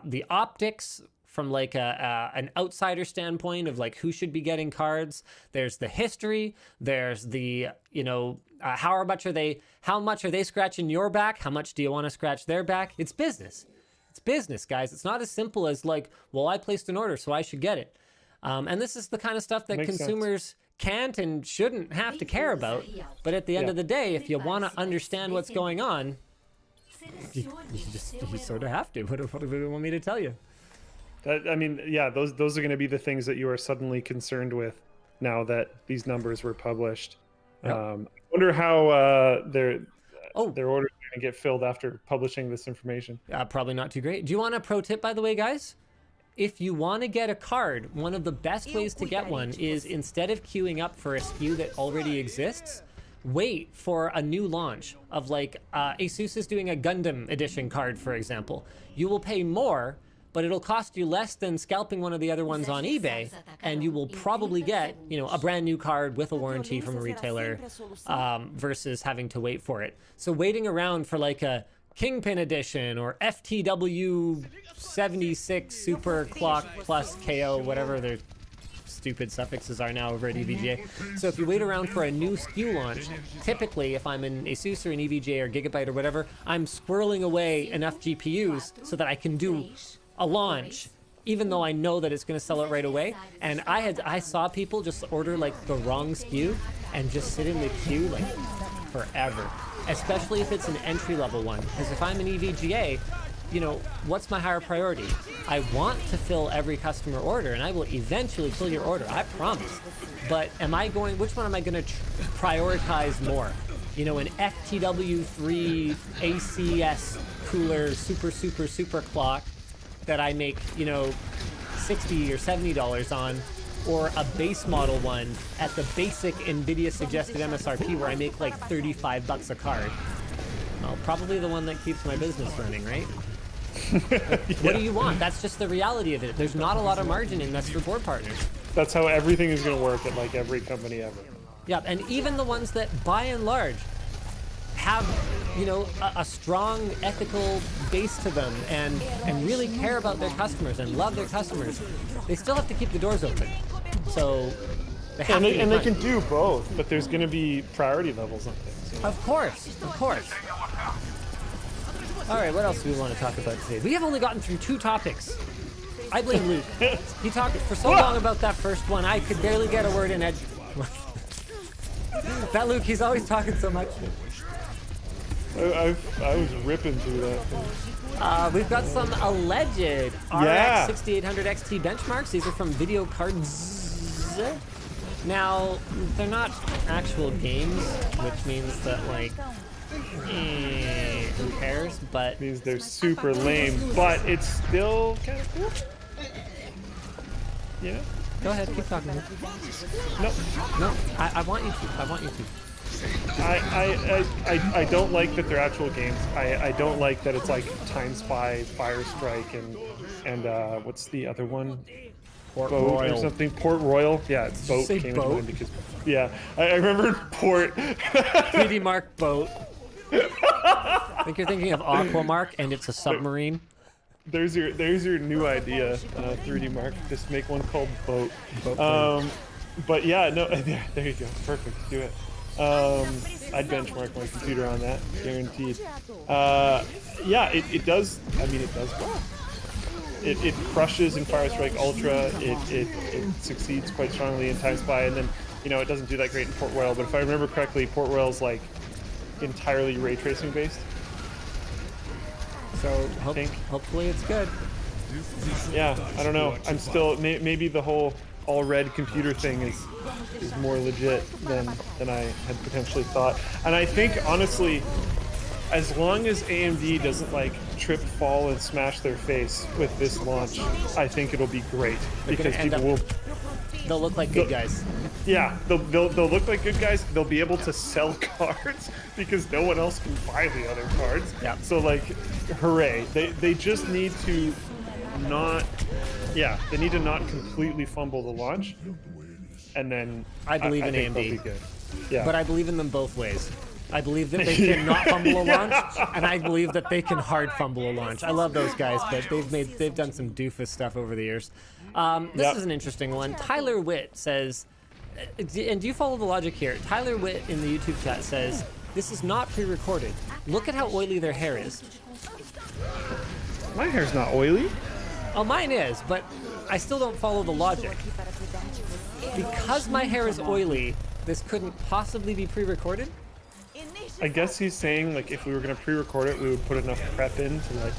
the optics from like an outsider standpoint of like who should be getting cards. There's the history. There's the, you know, how much are they scratching your back? How much do you want to scratch their back? It's business. It's business, guys. It's not as simple as like, well, I placed an order, so I should get it. And this is the kind of stuff that consumers can't and shouldn't have to care about. But at the end of the day, if you want to understand what's going on, you sort of have to. What do you want me to tell you? I mean, yeah, those are going to be the things that you are suddenly concerned with now that these numbers were published. Yep. I wonder how their orders are going to get filled after publishing this information. Probably not too great. Do you want a pro tip, by the way, guys? If you want to get a card, one of the best ways to get one is instead of queuing up for a SKU that already exists, wait for a new launch of like Asus is doing a Gundam edition card, for example. You will pay more, but it'll cost you less than scalping one of the other ones on eBay, and you will probably get, you know, a brand new card with a warranty from a retailer versus having to wait for it. So waiting around for like a Kingpin edition or FTW 76 Super Clock plus KO, whatever their stupid suffixes are now over at EVGA. So if you wait around for a new SKU launch, typically if I'm in Asus or an EVGA or Gigabyte or whatever, I'm squirreling away enough GPUs so that I can do a launch, even though I know that it's going to sell it right away. And I saw people just order like the wrong SKU and just sit in the queue like forever, especially if it's an entry-level one. Because if I'm an EVGA, you know, what's my higher priority? I want to fill every customer order, and I will eventually fill your order, I promise. But which one am I going to prioritize more? You know, an FTW3 ACS cooler super clock that I make, you know, $60 or $70 on, or a base model one at the basic NVIDIA suggested MSRP where I make like $35 a card. Well, probably the one that keeps my business running, right? What do you want? That's just the reality of it. There's not a lot of margin in this for board partners. That's how everything is going to work at like every company ever. Yeah, and even the ones that by and large have, you know, a strong ethical base to them and really care about their customers and love their customers, they still have to keep the doors open. So they have and they can do both, but there's going to be priority levels on things. Of course. All right, what else do we want to talk about today? We have only gotten through 2 topics. I blame Luke. He talked for so long about that first one, I could barely get a word in. That Luke, he's always talking so much. I was ripping through that. We've got some alleged RX 6800 XT benchmarks. These are from Video Cards. Now, they're not actual games, which means that, like, who cares? But it means they're super lame, but it's still kind of cool. Yeah. Go ahead, keep talking. No, I want you to. I don't like that they're actual games. I don't like that it's like Time Spy, Fire Strike, and what's the other one? Port Boat Royal or something. Port Royal. Yeah, Boat came into mind because I remember Port. 3D Mark Boat. I think you're thinking of Aquamark, and it's a submarine. There's your new idea, 3D Mark. Just make one called Boat. But yeah, no, there you go. Perfect. Do it. I'd benchmark my computer on that, guaranteed. Yeah, it does. I mean, it does well. It crushes in Fire Strike Ultra. It succeeds quite strongly in Time Spy, and then it doesn't do that great in Port Royal. But if I remember correctly, Port Royal's like entirely ray tracing based. So hopefully it's good. Yeah, I don't know. I'm still maybe the whole all red computer thing is more legit than I had potentially thought. And I think honestly, as long as AMD doesn't like trip, fall, and smash their face with this launch, I think it'll be great because they'll look like good guys. Yeah, they'll look like good guys. They'll be able to sell cards because no one else can buy the other cards. Yeah. So like, hooray! They just need to not. Yeah, they need to not completely fumble the launch, and then I believe in think AMD. they'll be good. Yeah, but I believe in them both ways. I believe that they can not fumble a launch, and I believe that they can hard fumble a launch. I love those guys, but they've done some doofus stuff over the years. This is an interesting one. Tyler Witt says, and do you follow the logic here? Tyler Witt in the YouTube chat says, this is not pre-recorded. Look at how oily their hair is. My hair's not oily. Oh, mine is, but I still don't follow the logic. Because my hair is oily, this couldn't possibly be pre-recorded? I guess he's saying, like, if we were going to pre-record it, we would put enough prep in to, like,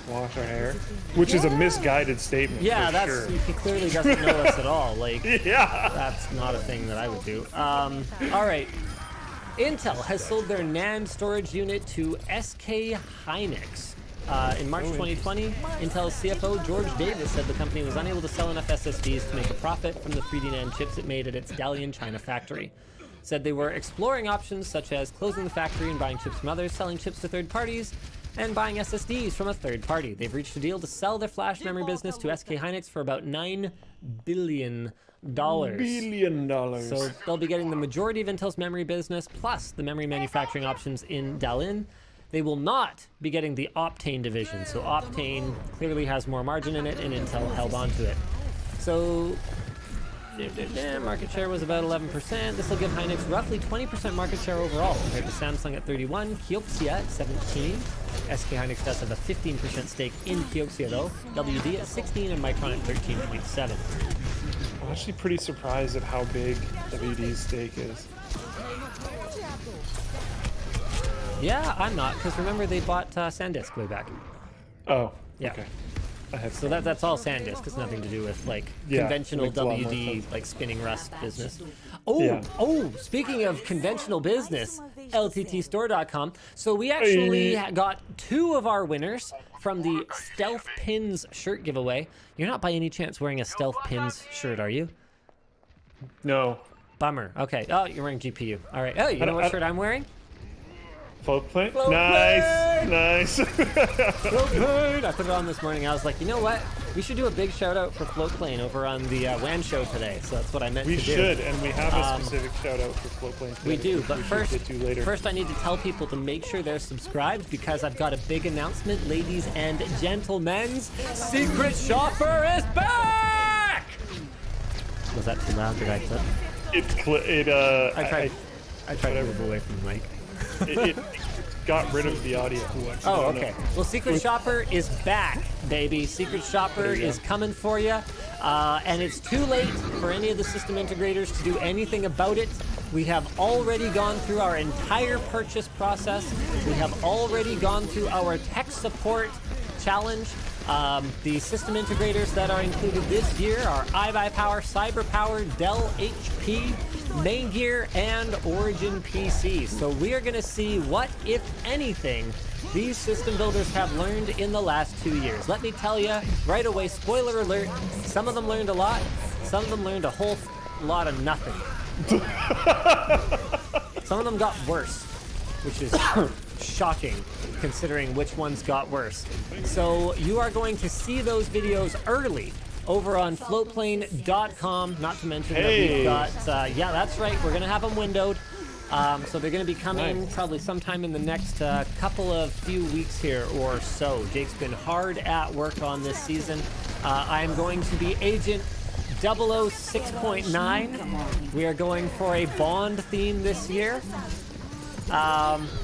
wash our hair. Which is a misguided statement, Yeah, for sure. he clearly doesn't know us at all. Like, Yeah. that's not a thing that I would do. All right. Intel has sold their NAND storage unit to SK Hynix. In March 2020, Intel's CFO George Davis said the company was unable to sell enough SSDs to make a profit from the 3D NAND chips it made at its Dalian, China factory. Said they were exploring options such as closing the factory and buying chips from others, selling chips to third parties, and buying SSDs from a third party. They've reached a deal to sell their flash memory business to SK Hynix for about $9 billion. $1 billion. So they'll be getting the majority of Intel's memory business plus the memory manufacturing options in Dalian. They will not be getting the Optane division. So Optane clearly has more margin in it, and Intel held on to it. So market share was about 11%. This will give Hynix roughly 20% market share overall, compared to Samsung at 31%, Kioxia at 17%. SK Hynix does have a 15% stake in Kioxia though. WD at 16% and Micron at 13.7%. I'm actually pretty surprised at how big WD's stake is. Yeah, I'm not, because remember they bought SanDisk way back. Oh, Yeah. okay. I had So that's all SanDisk. It's nothing to do with like Yeah, conventional makes a lot more WD sense. like spinning Rust business. Oh, Yeah. Speaking of conventional business, LTTstore.com. So we actually got 2 of our winners from the Stealth Pins shirt giveaway. You're not by any chance wearing a Stealth Pins shirt, are you? No. Bummer. Okay. Oh, you're wearing GPU. All right. Oh, you know what shirt I'm wearing? Float plane? Float Nice. Floatplane! I put it on this morning. I was like, you know what? We should do a big shout out for Floatplane over on the WAN show today. So that's what I meant We to do. should, and we have a specific shout out for float plane. We do, but should first, get to later. first I need to tell people to make sure they're subscribed because I've got a big announcement, ladies and gentlemen. Secret Shopper is back! Was that too loud? Did I clip? I tried to move away from the mic. it got rid of the audio. Oh, okay. Well, Secret Shopper is back, baby. Secret Shopper There you go. is coming for you. And it's too late for any of the system integrators to do anything about it. We have already gone through our entire purchase process. We have already gone through our tech support challenge. The system integrators that are included this year are iBuyPower, CyberPower, Dell, HP, Maingear, and Origin PC. So we are going to see what, if anything, these system builders have learned in the last 2 years. Let me tell you right away, spoiler alert, some of them learned a lot, some of them learned a whole lot of nothing. Some of them got worse, which is shocking considering which ones got worse. So you are going to see those videos early over on floatplane.com. Not to mention that we've got, yeah, that's right, we're going to have them windowed. So they're going to be coming probably sometime in the next couple of few weeks here or so. Jake's been hard at work on this season. I am going to be Agent 006.9. We are going for a Bond theme this year.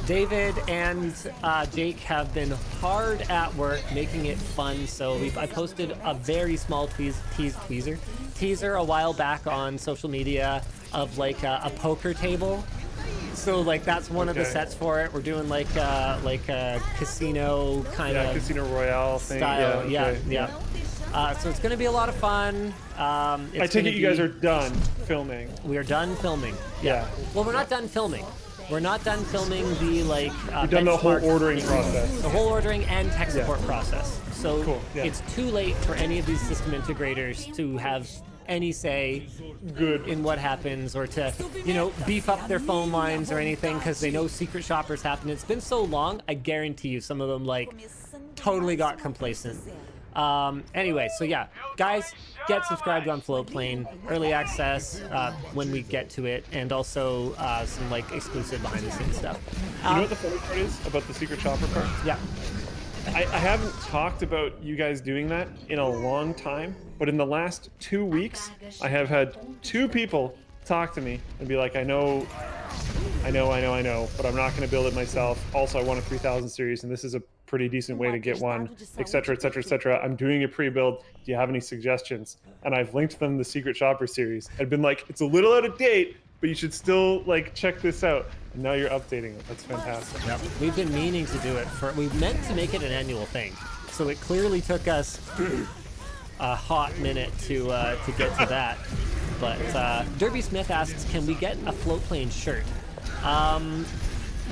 David and Jake have been hard at work making it fun. So I posted a very small teaser a while back on social media of like a poker table. So like that's one of the sets for it. We're doing like a casino kind of Casino Royale thing. style. Yeah. So it's going to be a lot of fun. I take it you guys are done filming. We are done filming. Yeah. Well, we're not done filming. We're not done filming the like. We've done the whole benchmark- ordering process. The whole ordering and tech support process. So Cool, yeah. it's too late for any of these system integrators to have any say Good. in what happens or to, beef up their phone lines or anything because they know secret shoppers happen. It's been so long, I guarantee you some of them like totally got complacent. Anyway, so yeah, guys, get subscribed on Floatplane, early access when we get to it, and also some like exclusive behind the scenes stuff. You know what the funny part is about the secret shopper part? Yeah. I haven't talked about you guys doing that in a long time, but in the last 2 weeks, I have had 2 people talk to me and be like, I know, but I'm not going to build it myself. Also, I want a 3000 series, and this is a pretty decent way to get one, etc., etc., etc. I'm doing a pre-build. Do you have any suggestions? And I've linked them the Secret Shopper series. I've been like, it's a little out of date, but you should still like check this out. And now you're updating it. That's fantastic. Yep. We've been meaning to do it we meant to make it an annual thing, so it clearly took us a hot minute to get to that. But Derby Smith asks, can we get a Floatplane shirt?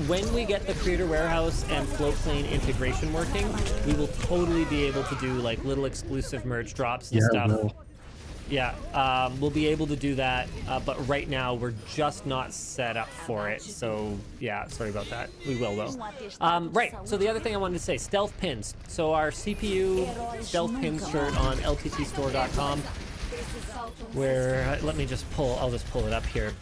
When we get the Creator Warehouse and Floatplane integration working, we will totally be able to do like little exclusive merch drops and stuff. No. Yeah, we'll be able to do that, but right now we're just not set up for it. So yeah, sorry about that. We will though. Right, so the other thing I wanted to say, stealth pins. So our CPU stealth pins shirt on lttstore.com, where, let me just I'll just pull it up here.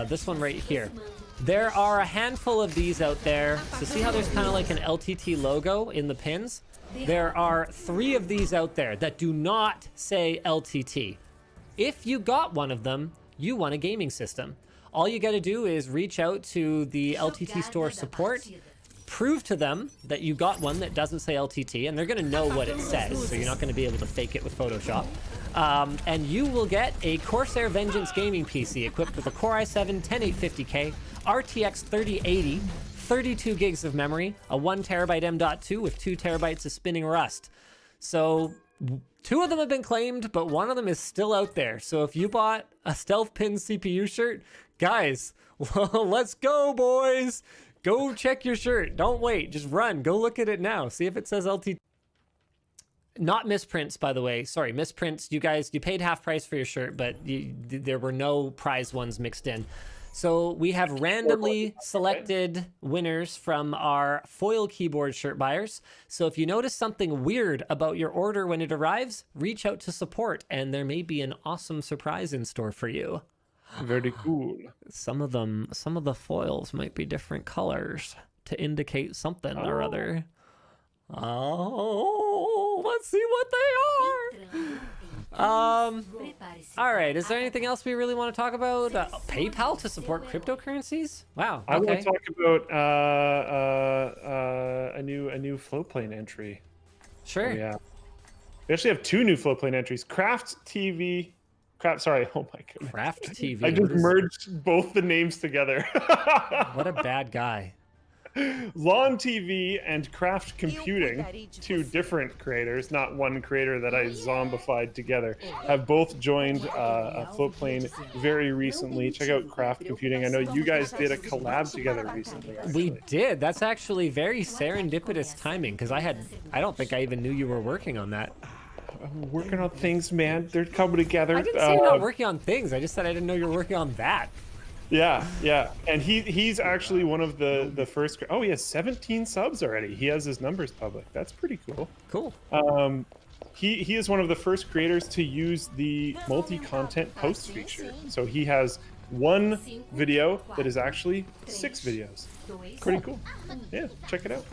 This one right here. There are a handful of these out there. So see how there's kind of like an LTT logo in the pins? There are 3 of these out there that do not say LTT. If you got one of them, you won a gaming system. All you got to do is reach out to the LTT store support, prove to them that you got one that doesn't say LTT, and they're going to know what it says, so you're not going to be able to fake it with Photoshop. And you will get a Corsair Vengeance gaming PC equipped with a Core i7 10850K, RTX 3080, 32 gigs of memory, a 1 terabyte M.2 with 2 terabytes of spinning Rust. So 2 of them have been claimed, but 1 of them is still out there. So if you bought a Stealth Pin CPU shirt, guys, let's go, boys. Go check your shirt. Don't wait. Just run. Go look at it now. See if it says LT. Not misprints, by the way. Sorry, misprints. You guys, you paid half price for your shirt, but there were no prize ones mixed in. So we have randomly selected winners from our foil keyboard shirt buyers. So if you notice something weird about your order when it arrives, reach out to support, and there may be an awesome surprise in store for you. Very cool. Some of the foils might be different colors to indicate something or other. Oh, let's see what they are. All right, is there anything else we really want to talk about? PayPal to support cryptocurrencies? Wow. Okay. I want to talk about a new Floatplane entry. Sure. Oh, yeah. We actually have 2 new Floatplane entries. Craft TV. Sorry. Oh my goodness. Craft TV. I just merged both the names together. What a bad guy. Lawn TV and Craft Computing, 2 different creators, not one creator that I zombified together, have both joined Floatplane very recently. Check out Craft Computing. I know you guys did a collab together recently. Actually. We did. That's actually very serendipitous timing, because I don't think I even knew you were working on that. I'm working on things, man. They're coming together. I didn't say you're not working on things. I just said I didn't know you were working on that. Yeah, and he's actually one of the first. Oh, he has 17 subs already. He has his numbers public. That's pretty cool. Cool. He is one of the first creators to use the multi-content posts feature. So he has 1 video that is actually 6 videos. Pretty cool. Yeah, check it out.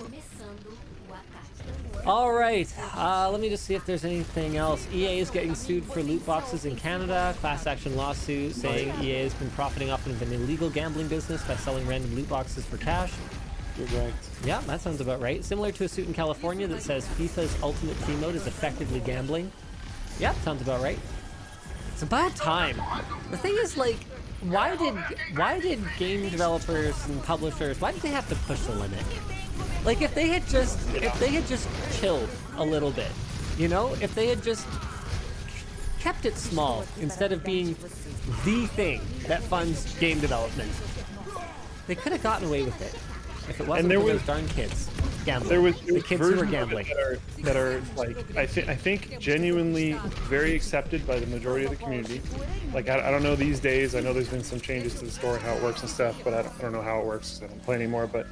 All right, let me just see if there's anything else. EA is getting sued for loot boxes in Canada. Class action lawsuit saying EA has been profiting off of an illegal gambling business by selling random loot boxes for cash. You're right. Yeah, that sounds about right. Similar to a suit in California that says FIFA's Ultimate Team Mode is effectively gambling. Yeah, sounds about right. It's a bad time. The thing is, like, why did game developers and publishers, why did they have to push the limit? Like, if they had just chilled a little bit, you know, if they had just kept it small instead of being the thing that funds game development, they could have gotten away with it if it wasn't for those darn kids gambling. There was the kids who were gambling that are like I think genuinely very accepted by the majority of the community. Like I don't know these days. I know there's been some changes to the store and how it works and stuff, but I don't know how it works. I don't play anymore. But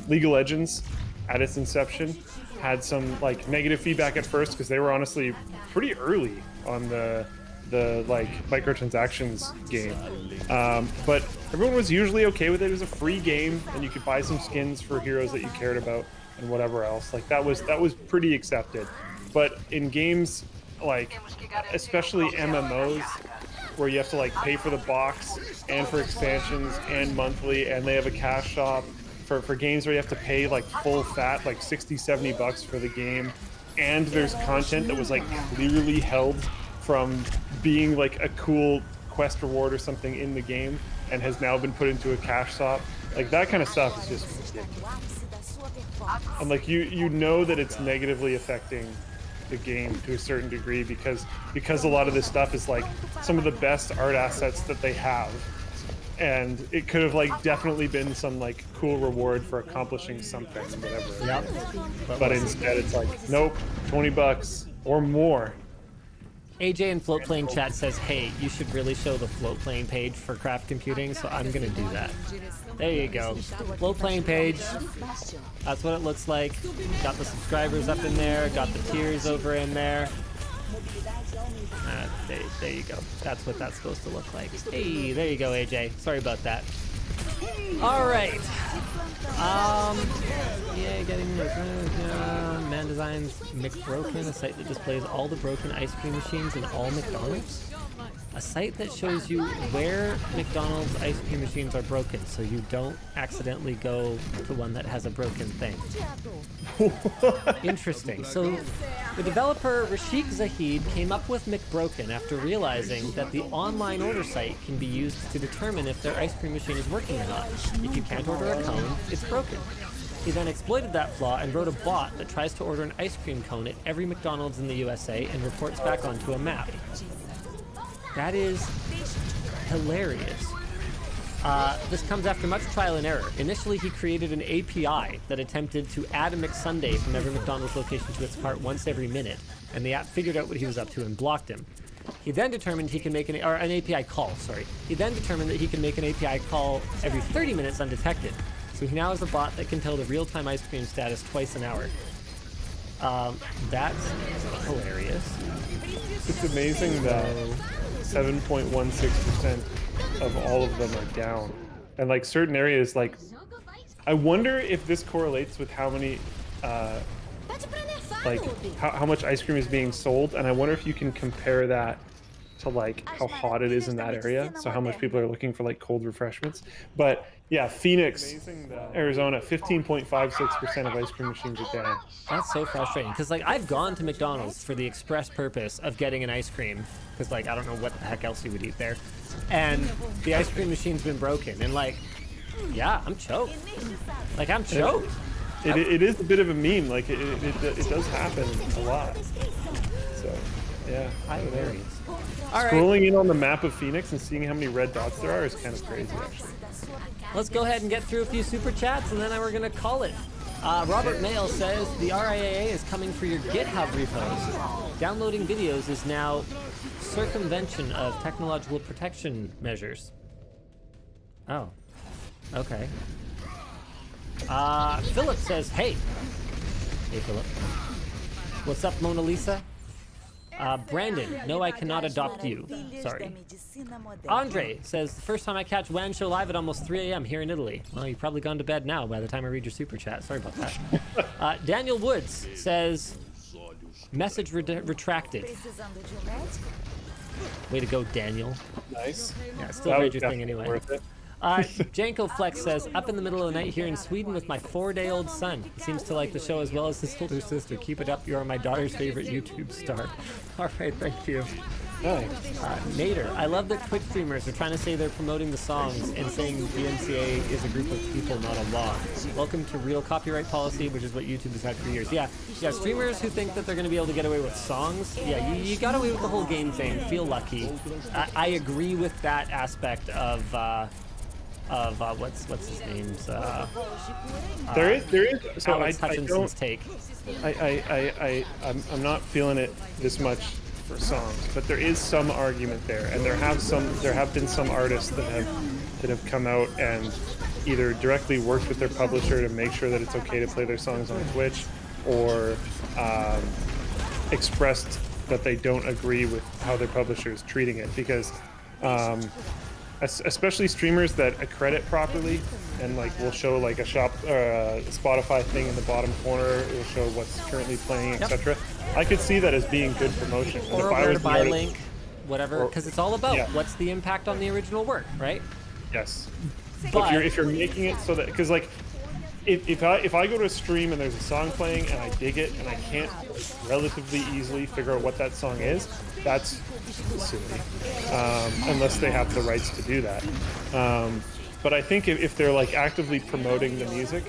League of Legends, at its inception, had some like negative feedback at first because they were honestly pretty early on the like microtransactions game, but everyone was usually okay with it. It was a free game, and you could buy some skins for heroes that you cared about and whatever else. Like that was pretty accepted. But in games like, especially MMOs, where you have to like pay for the box and for expansions and monthly, and they have a cash shop for games where you have to pay like full fat, like 60-70 bucks for the game, and there's content that was like clearly held from being like a cool quest reward or something in the game and has now been put into a cash shop. Like that kind of stuff is just ridiculous. And like you know that it's negatively affecting the game to a certain degree because a lot of this stuff is like some of the best art assets that they have, and it could have like definitely been some like cool reward for accomplishing something, whatever. Yep. But instead it's like, nope, 20 bucks or more. AJ in Float Plane chat says, hey, you should really show the Float Plane page for Craft Computing, so I'm gonna do that. There you go. Float Plane page. That's what it looks like. Got the subscribers up in there, got the tiers over in there. There you go. That's what that's supposed to look like. Hey, there you go, AJ. Sorry about that. All right. Yeah, getting Man Designs McBroken, a site that displays all the broken ice cream machines in all McDonald's. A site that shows you where McDonald's ice cream machines are broken, so you don't accidentally go to one that has a broken thing. Interesting. So the developer Rashik Zahid came up with McBroken after realizing that the online order site can be used to determine if their ice cream machine is working or not. If you can't order a cone, it's broken. He then exploited that flaw and wrote a bot that tries to order an ice cream cone at every McDonald's in the USA and reports back onto a map. That is hilarious. This comes after much trial and error. Initially, he created an API that attempted to add a McSunday from every McDonald's location to its cart once every minute, and the app figured out what he was up to and blocked him. He then determined he can make an API call, sorry. He then determined that he can make an API call every 30 minutes undetected. So he now has a bot that can tell the real-time ice cream status twice an hour. That's hilarious. It's amazing that 7.16% of all of them are down. And like certain areas, like, I wonder if this correlates with how many, like how much ice cream is being sold. And I wonder if you can compare that to like how hot it is in that area. So how much people are looking for like cold refreshments. But yeah, Phoenix, Arizona, 15.56% of ice cream machines are down. That's so frustrating, because like I've gone to McDonald's for the express purpose of getting an ice cream, because like I don't know what the heck else you would eat there, and the ice cream machine's been broken, and like, yeah, I'm choked. Like I'm choked. It is a bit of a meme. Like it does happen a lot. So yeah, Hilarious. All right. Scrolling in on the map of Phoenix and seeing how many red dots there are is kind of crazy, actually. Let's go ahead and get through a few super chats, and then we're gonna call it. Robert Mail says the RIAA is coming for your GitHub repos. Downloading videos is now circumvention of technological protection measures. Oh, okay. Philip says, hey. Hey, Philip. What's up, Mona Lisa? Brandon, no, I cannot adopt you. Sorry. Andre says, the first time I catch WAN Show live at almost 3 a.m. here in Italy. Well, you've probably gone to bed now by the time I read your super chat. Sorry about that. Daniel Woods says, message retracted. Way to go, Daniel. Nice. Yeah, still read your thing anyway. Worth it. Janko Flex says, up in the middle of the night here in Sweden with my 4-day-old son. He seems to like the show as well as his older sister. Keep it up. You are my daughter's favorite YouTube star. All right, thank you. Nice. Nader, I love that Twitch streamers are trying to say they're promoting the songs and saying the NCA is a group of people, not a law. Welcome to real copyright policy, which is what YouTube has had for years. Yeah, streamers who think that they're going to be able to get away with songs. Yeah, you got away with the whole game thing. Feel lucky. I agree with that aspect of what's his name's there is so Alex Hutchinson's take. I'm not feeling it this much for songs, but there is some argument there, and there have been some artists that have come out and either directly worked with their publisher to make sure that it's okay to play their songs on Twitch, or expressed that they don't agree with how their publisher is treating it, because especially streamers that accredit properly and like will show like a shop or a Spotify thing in the bottom corner, it will show what's currently playing, etc. I could see that as being good promotion. And Or if I where was to the buy artist- link, whatever, because it's all about Yeah. what's the impact on the original work, right? Yes. But If you're making it so that, because like if I go to a stream and there's a song playing and I dig it and I can't relatively easily figure out what that song is, that's silly, unless they have the rights to do that. But I think if they're like actively promoting the music,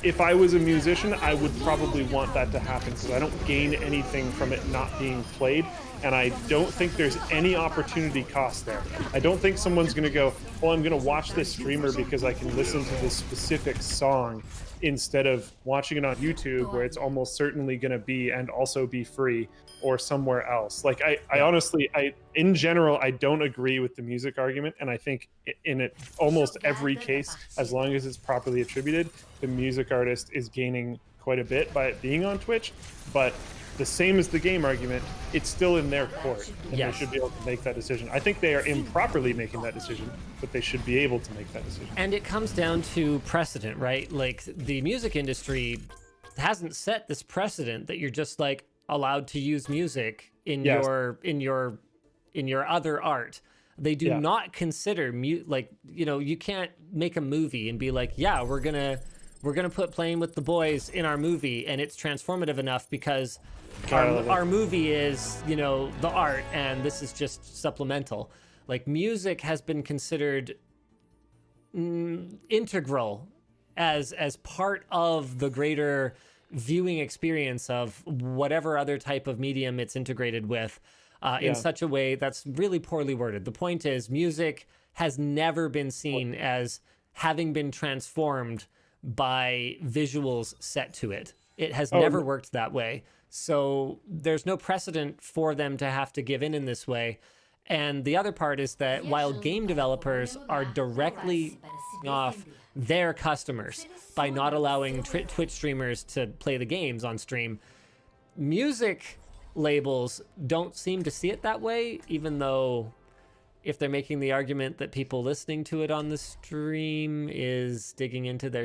if I was a musician, I would probably want that to happen, because I don't gain anything from it not being played, and I don't think there's any opportunity cost there. I don't think someone's going to go, well, I'm going to watch this streamer because I can listen to this specific song, instead of watching it on YouTube, where it's almost certainly going to be and also be free, or somewhere else. Like I honestly, in general, I don't agree with the music argument, and I think in it almost every case, as long as it's properly attributed, the music artist is gaining quite a bit by it being on Twitch. But the same as the game argument, it's still in their court, and Yes. they should be able to make that decision. I think they are improperly making that decision, but they should be able to make that decision. And it comes down to precedent, right? Like the music industry hasn't set this precedent that you're just like allowed to use music in Yes. your other art. They do Yeah. not consider like, you know, you can't make a movie and be like, yeah, we're gonna put Playing with the Boys in our movie, and it's transformative enough because our movie is, you know, the art, and this is just supplemental. Like music has been considered integral as part of the greater viewing experience of whatever other type of medium it's integrated with, in such a way that's really poorly worded. The point is, music has never been seen as having been transformed by visuals set to it. It has never worked that way. So there's no precedent for them to have to give in this way. And the other part is that while game developers are directly off their customers by not allowing Twitch streamers to play the games on stream, music labels don't seem to see it that way, even though if they're making the argument that people listening to it on the stream is digging into their